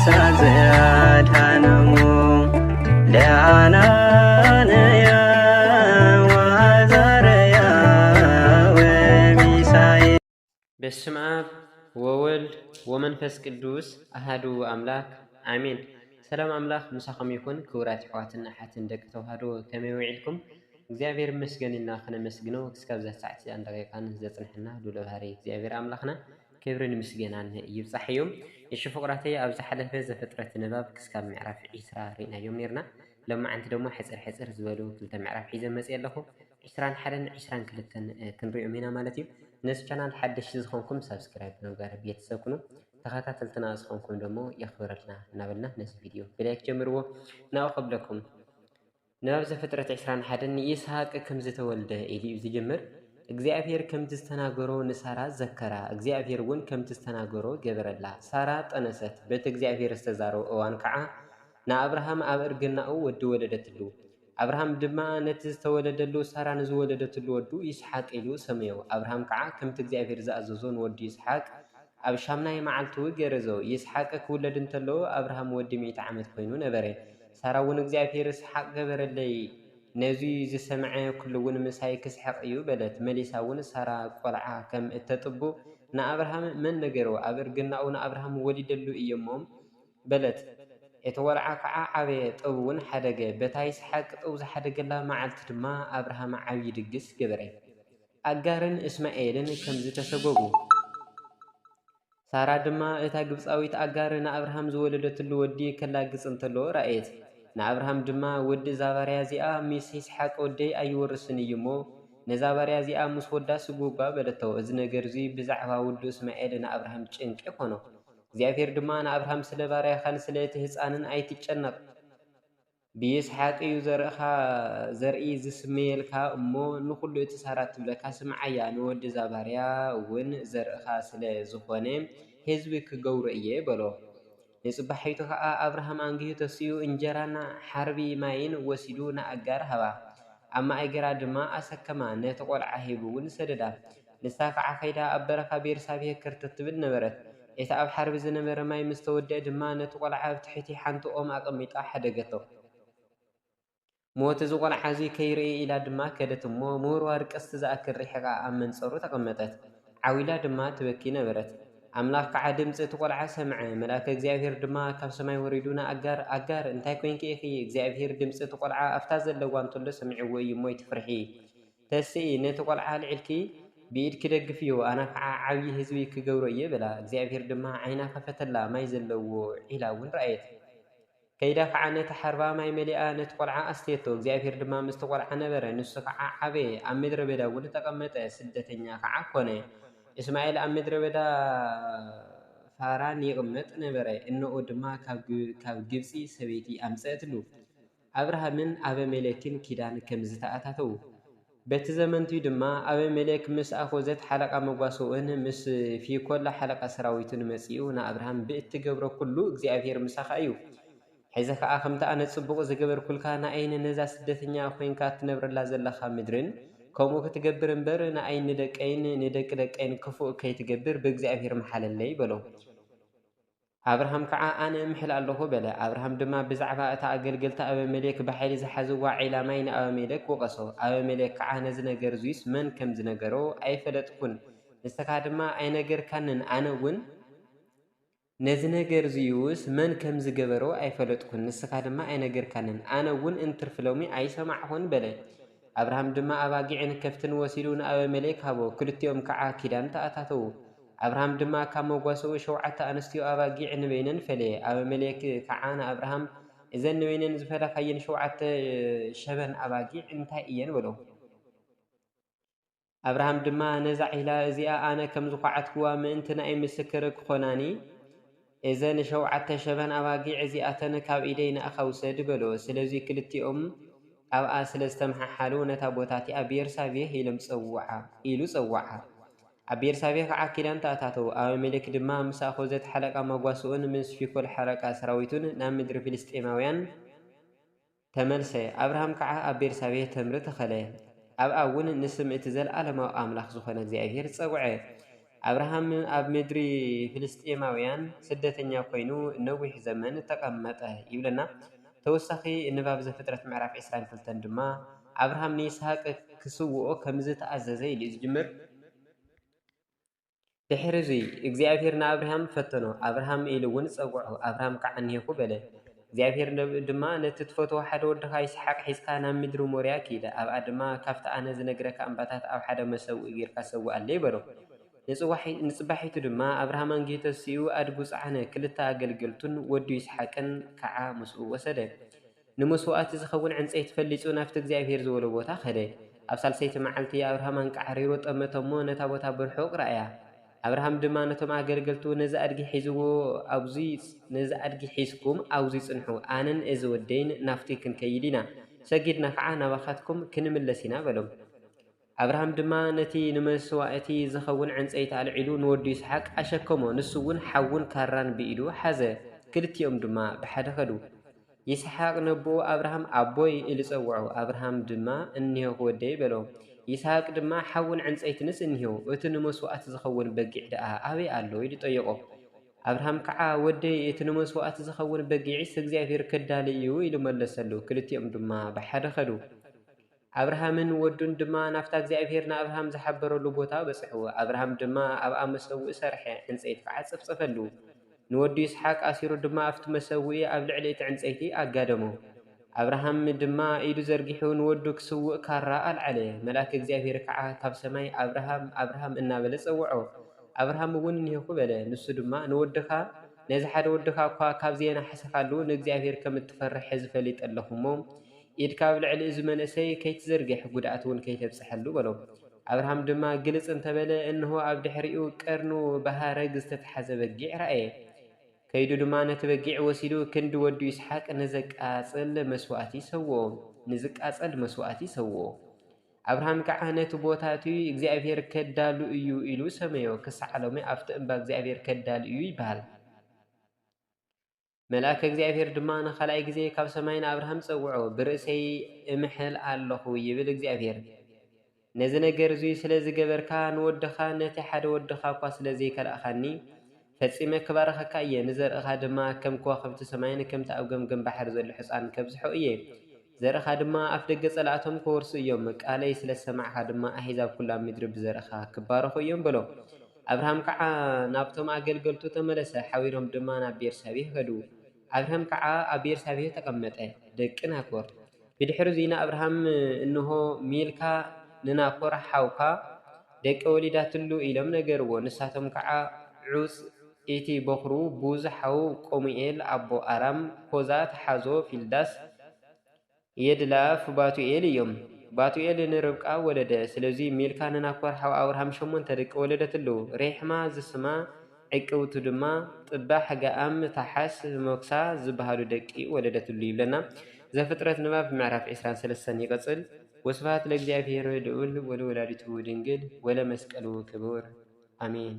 ሳዘያድሃነሙ ለአናንያ ወአዛርያ ወሚሳኤል። በስመ አብ ወወልድ ወመንፈስ ቅዱስ አሐዱ አምላክ አሜን። ሰላም አምላክ ምሳኹም ይኩን። ክቡራት ኣሕዋትና ሓትን ደቂ ተዋህዶ ከመይ ውዒልኩም? እግዚአብሔር ይመስገንና ክነመስግኖ ክሳብ ዛ ሰዓት አንደቂቃን ዘፅንሕና ሉለ ባህሪ እግዚአብሔር አምላኽና ክብርን ምስጋናን ይብፃሕ እዮም። እሺ ፍቁራተይ ኣብ ዝሓለፈ ዘፍጥረት ንባብ ክሳብ ምዕራፍ 20 ርኢናዮም ነርና። ሎማዓንቲ ደሞ ሕፅር ዝበሉ ክልተ ምዕራፍ ሒዘ መፅእ ኣለኹ 21 22 ክንሪኦም ኢና ማለት እዩ። ነዚ ቻናል ሓደሽቲ ዝኾንኩም ሰብስክራይብ ምግባር ቤተሰብ ኩኑ፣ ተኸታተልትና ዝኾንኩም ደሞ የኽብረልና እናበልና ነዚ ቪድዮ ብላይክ ጀምርዎ ናብኡ ከብለኩም። ንባብ ዘፍጥረት 21 ይስሐቅ ከም ዝተወልደ ኢሉ ዝጅምር። እግዚአብሔር ከም ዝተናገሮ ንሳራ ዘከራ፣ እግዚአብሔር እውን ከም ዝተናገሮ ገበረላ። ሳራ ጠነሰት፣ በቲ እግዚአብሔር ዝተዛረበ እዋን ከዓ ንኣብርሃም ኣብ እርግናኡ ወዲ ወለደትሉ። ኣብርሃም ድማ ነቲ ዝተወለደሉ ሳራ ንዝወለደትሉ ወዱ ይስሐቅ ኢሉ ሰመዮ። ኣብርሃም ከዓ ከምቲ እግዚአብሔር ዝኣዘዞ ንወዱ ይስሐቅ ኣብ ሻምናይ መዓልቱ ገረዞ። ይስሐቅ ክውለድ እንተሎ ኣብርሃም ወዲ 100 ዓመት ኮይኑ ነበረ። ሳራ እውን እግዚአብሔር ይስሐቅ ገበረለይ፣ ነዚ ዝሰምዐ ኩሉ እውን ምሳይ ክስሐቅ እዩ በለት። መሊሳ እውን ሳራ ቆልዓ ከም እተጥቡ ንኣብርሃም መን ነገሮ? ኣብ እርግናኡ ንኣብርሃም ወሊደሉ እየሞም በለት። እቲ ቆልዓ ከዓ ዓበየ፣ ጥብ እውን ሓደገ። በታ ይስሐቅ ጥብ ዝሓደገላ መዓልቲ ድማ ኣብርሃም ዓብዪ ድግስ ገበረ። ኣጋርን እስማኤልን ከም ዝተሰጎጉ። ሳራ ድማ እታ ግብፃዊት ኣጋር ንኣብርሃም ዝወለደትሉ ወዲ ከላግፅ እንተሎ ራእየት። ንኣብርሃም ድማ ወዲ ዛባርያ እዚኣ ምስ ይስሐቅ ወደይ ኣይወርስን እዩ እሞ ነዛ ባርያ እዚኣ ምስ ወዳ ስጉጓ በለቶ። እዚ ነገር እዚ ብዛዕባ ውዱ እስማኤል ንኣብርሃም ጭንቂ ኮኖ። እግዚአብሔር ድማ ንኣብርሃም ስለ ባርያኻን ስለ እቲ ህፃንን ኣይትጨነቕ፣ ብይስሐቅ እዩ ዘርኢ ዝስመየልካ እሞ ንኩሉ እቲ ሳራ ትብለካ ስምዓያ። ንወዲ ዛባርያ እውን ዘርእኻ ስለ ዝኾነ ህዝቢ ክገብሮ እየ በሎ። ንፅባሒቱ ከዓ ኣብርሃም አንጊሁ ተስኡ እንጀራና ሓርቢ ማይን ወሲዱ ንኣጋር ሃባ። ኣብ ማእገራ ድማ ኣሰከማ፣ ነቲ ቆልዓ ሂቡ እውን ሰደዳ። ንሳ ከዓ ከይዳ ኣብ በረኻ ቤርሳቤህ ክርተት ትብል ነበረት። እቲ ኣብ ሓርቢ ዝነበረ ማይ ምስ ተወድአ ድማ ነቲ ቆልዓ ኣብ ትሕቲ ሓንቲ ኦም ኣቐሚጣ ሓደገቶ። ሞት እዚ ቆልዓ እዚ ከይርኢ ኢላ ድማ ከደት እሞ ምውርዋር ቀስቲ ዝኣክል ሪሕቃ ኣብ መንፀሩ ተቐመጠት። ዓዊላ ድማ ትበኪ ነበረት። ኣምላኽ ከዓ ድምፂ እቲ ቆልዓ ሰምዐ። መልኣከ እግዚአብሔር ድማ ካብ ሰማይ ወሪዱ ንኣጋር ኣጋር እንታይ ኮንኪ ኢኺ? እግዚአብሔር ድምፂ እቲ ቆልዓ ኣፍታ ዘለዋ እንተሎ ሰሚዕዎ እዩ እሞ ይትፍርሒ። ተስኢ ነቲ ቆልዓ ልዒልኪ ብኢድ ክደግፍ እዩ፣ ኣነ ከዓ ዓብዪ ህዝቢ ክገብሮ እየ በላ። እግዚአብሔር ድማ ዓይና ከፈተላ፣ ማይ ዘለዎ ዒላ እውን ረኣየት። ከይዳ ከዓ ነቲ ሓርባ ማይ መሊኣ ነቲ ቆልዓ ኣስተየቶ። እግዚአብሔር ድማ ምስቲ ቆልዓ ነበረ፣ ንሱ ከዓ ዓበየ፣ ኣብ ምድረ በዳ እውን ተቐመጠ፣ ስደተኛ ከዓ ኮነ። እስማኤል ኣብ ምድረ በዳ ፋራን ይቕመጥ ነበረ። እንኦ ድማ ካብ ግብፂ ሰበይቲ ኣምፀአትሉ። ኣብርሃምን ኣበሜሌክን ኪዳን ከም ዝተኣታተው። በቲ ዘመንቱ ድማ ኣበሜሌክ ምስ ኣኾዘት ሓለቃ መጓሰኡን ምስ ፊኮላ ሓለቃ ሰራዊቱን መፂኡ ንኣብርሃም ብእትገብሮ ኩሉ እግዚአብሔር ምሳኻ እዩ። ሕዚ ከዓ ከምቲ ኣነ ፅቡቕ ዝገበርኩልካ ንኣይነ ነዛ ስደተኛ ኮይንካ ትነብረላ ዘለኻ ምድርን ከምኡ ክትገብር እምበር ንኣይ ንደቀይን ንደቂ ደቀይን ክፉእ ከይትገብር ብእግዚአብሔር መሓለለይ በሎ። ኣብርሃም ከዓ ኣነ እምሕል ኣለኹ በለ። ኣብርሃም ድማ ብዛዕባ እታ ኣገልገልቲ ኣበሜሌክ ብሓይሊ ዝሓዝዋ ዒላ ማይ ንኣበሜሌክ ወቀሶ። ኣበሜሌክ ከዓ ነዚ ነገር እዙይስ መን ከም ዝነገሮ ኣይፈለጥኩን፣ ንስኻ ድማ ኣይነገርካንን፣ ኣነ እውን ነዚ ነገር እዙይስ መን ከም ዝገበሮ ኣይፈለጥኩን፣ ንስኻ ድማ ኣይነገርካንን፣ ኣነ እውን እንትርፍ ሎሚ ኣይሰማዕኹን በለ። ኣብርሃም ድማ ኣባጊዕን ከፍትን ወሲዱ ንኣበሜሌክ ሃቦ። ክልቲኦም ከዓ ኪዳን ተኣታተው። ኣብርሃም ድማ ካብ መጓሰኡ 7 ኣንስትዮ ኣባጊዕ ንበይነን ፈለየ። ኣበሜሌክ ከዓ ንኣብርሃም እዘን ንበይነን ዝፈለካየን 7 ሸበን ኣባጊዕ እንታይ እየን በሎ። ኣብርሃም ድማ ነዛ ዒላ እዚኣ ኣነ ከም ዝኳዓትክዋ ምእንቲ ናይ ምስክር ክኾናኒ እዘን 7 ሸበን ኣባጊዕ እዚኣተን ካብ ኢደይ ንኣኻ ውሰድ በሎ። ስለዚ ክልቲኦም ኣብኣ ስለ ዝተመሓሓሉ ነታ ቦታ እቲኣ ቤርሳቤህ ኢሉ ፀዋዓ። ኣብ ቤርሳቤህ ከዓ ኪዳን ተኣታተው። ኣበሜሌክ ድማ ምስ ኣኾዘት ሓለቃ መጓስኡን ምስ ፊኮል ሓለቃ ሰራዊቱን ናብ ምድሪ ፍልስጤማውያን ተመልሰ። ኣብርሃም ከዓ ኣብ ቤርሳቤህ ተምሪ ተኸለ። ኣብኣ እውን ንስም እቲ ዘለኣለማዊ ኣምላኽ ዝኾነ እግዚአብሔር ፀውዐ። አብርሃም ኣብ ምድሪ ፍልስጤማውያን ስደተኛ ኮይኑ ነዊሕ ዘመን ተቐመጠ ይብለና። ተወሳኺ ንባብ ዘፍጥረት ምዕራፍ 22 ድማ አብርሃም ንይስሐቅ ክስውኦ ከም ዝተኣዘዘ ኢሉ ዝጅምር። ድሕሪ እዚ እግዚኣብሔር ንኣብርሃም ፈተኖ፣ አብርሃም ኢሉ እውን ፀውዖ። አብርሃም ከዓ እኒሄኩ በለ። እግዚኣብሔር ድማ ነቲ ትፈትዎ ሓደ ወድኻ ይስሐቅ ሒዝካ ናብ ምድሪ ሞርያ ከይደ፣ ኣብኣ ድማ ካብቲ ኣነ ዝነግረካ እምባታት ኣብ ሓደ መሰውኢ ጌርካ ሰውኣለ ይበሎ። ንፅባሒቱ ድማ አብርሃም አንጌቶ ሲኡ ኣድጉ ፃዕነ ክልተ ኣገልገልቱን ወዱ ይስሐቅን ከዓ ምስኡ ወሰደ። ንመስዋእቲ ዝኸውን ዕንፀይቲ ፈሊፁ ናብቲ እግዚኣብሔር ዝበሎ ቦታ ኸደ። ኣብ ሳልሰይቲ መዓልቲ አብርሃም አንቃዕሪሮ ጠመቶሞ ነታ ቦታ ብርሑቕ ረኣያ። አብርሃም ድማ ነቶም ኣገልገልቱ ነዚ ኣድጊ ሒዝኩም ኣብዚ ፅንሑ፣ ኣነን እዚ ወደይን ናፍቲ ክንከይድ ኢና፣ ሰጊድና ከዓ ናባኻትኩም ክንምለስ ኢና በሎም። አብርሃም ድማ ነቲ ንመስዋእቲ ዝኸውን ዕንፀይቲ ኣልዒሉ ንወዱ ይስሐቅ ኣሸከሞ፣ ንሱ እውን ሓውን ካራን ብኢዱ ሓዘ። ክልቲኦም ድማ ብሓደ ኸዱ። ይስሐቅ ነብኡ አብርሃም ኣቦይ ኢሉ ፀውዖ። አብርሃም ድማ እኒሆ ወደይ በሎ። ይስሐቅ ድማ ሓውን ዕንፀይትንስ እኒሄው፣ እቲ ንመስዋእቲ ዝኸውን በጊዕ ደኣ ኣበይ ኣሎ ኢሉ ጠየቆ። አብርሃም ከዓ ወደይ እቲ ንመስዋእቲ ዝኸውን በጊዕስ እግዚኣብሔር ከዳሊ እዩ ኢሉ መለሰሉ። ክልቲኦም ድማ ብሓደ ኸዱ። አብርሃምን ወዱን ድማ ናፍታ እግዚኣብሔር ንአብርሃም ዝሓበረሉ ቦታ በፅሑ። አብርሃም ድማ ኣብኣ መሰውኢ ሰርሐ፣ ዕንፀይቲ ከዓ ፀፍፀፈሉ። ንወዱ ይስሐቅ ኣሲሩ ድማ ኣብቲ መሰውኢ ኣብ ልዕሊ እቲ ዕንፀይቲ ኣጋደሞ። አብርሃም ድማ ኢዱ ዘርጊሑ ንወዱ ክስውእ ካራ ኣልዓለ። መልአክ እግዚኣብሔር ከዓ ካብ ሰማይ አብርሃም አብርሃም እናበለ ፀውዖ። አብርሃም እውን እኒሄኩ በለ። ንሱ ድማ ንወድኻ ነዚ ሓደ ወድኻ እኳ ካብዚአና ሓሰኻሉ ንእግዚኣብሔር ከም እትፈርሕ ሕዚ ፈሊጥ ኣለኹ እሞ ኢድካ ኣብ ልዕሊ እዚ መንእሰይ ከይትዘርግሕ ጉድኣት እውን ከይተብፅሐሉ በሎ። አብርሃም ድማ ግልፅ እንተበለ እንሆ ኣብ ድሕሪኡ ቀርኑ ብሃረግ ዝተተሓዘ በጊዕ ረአየ። ከይዱ ድማ ነቲ በጊዕ ወሲዱ ክንዲ ወዱ ይስሐቅ ንዝቃፀል መስዋእቲ ሰውኦ። አብርሃም ከዓ ነቲ ቦታ እቲ እግዚኣብሔር ከዳሉ እዩ ኢሉ ሰመዮ። ክሳዕ ሎሚ ኣብቲ እምባ እግዚኣብሔር ከዳሉ እዩ ይበሃል። መልአክ እግዚአብሔር ድማ ንኻልኣይ ግዜ ካብ ሰማይ ንአብርሃም ፀውዖ። ብርእሰይ እምሕል ኣለኹ ይብል እግዚአብሔር። ነዚ ነገር እዙይ ስለ ዝገበርካ ንወድኻ ነቲ ሓደ ወድኻ እኳ ስለዘይከልእኻኒ ፈፂመ ክባረኸካ እየ። ንዘርእኻ ድማ ከም ከዋኽብቲ ሰማይን ከምቲ ኣብ ገምገም ባሕሪ ዘሎ ሕፃን ከብዝሖ እየ። ዘርእኻ ድማ ኣፍ ደገ ጸላእቶም ክወርሱ እዮም። ቃለይ ስለ ሰማዕኻ ድማ ኣሕዛብ ኩላ ምድሪ ብዘርእኻ ክባረኹ እዮም በሎ። አብርሃም ከዓ ናብቶም ኣገልገልቱ ተመለሰ። ሓዊሮም ድማ ናብ ቤርሳቤህ ኸዱ። አብርሃም ከዓ ኣብ ቤርሳቤህ ተቐመጠ። ደቂ ናኮር ብድሕሪ ዙ ንአብርሃም እንሆ ሚልካ ንናኮር ሓውካ ደቂ ወሊዳትሉ ኢሎም ነገርዎ። ንሳቶም ከዓ ዑፅ እቲ በኽሩ፣ ቡዝ ሓው ቆሙኤል ኣቦ ኣራም፣ ኮዛት ሓዞ ፊልዳስ የድላፍ ባቱኤል እዮም። ባቱኤል ንርብቃ ወለደ። ስለዚ ሚልካ ንናኮር ሓው አብርሃም 8 ደቂ ወለደትሉ። ሬሕማ ዝስማ ዕቅብቱ ድማ ጥባሕ፣ ገኣም፣ ታሓስ፣ ሞክሳ ዝበሃሉ ደቂ ወለደትሉ ይብለና። ዘፍጥረት ንባብ ምዕራፍ 23 ይቀጽል። ወስብሐት ለእግዚአብሔር ልዑል ወለወላዲቱ ድንግል ወለመስቀሉ ክቡር አሜን።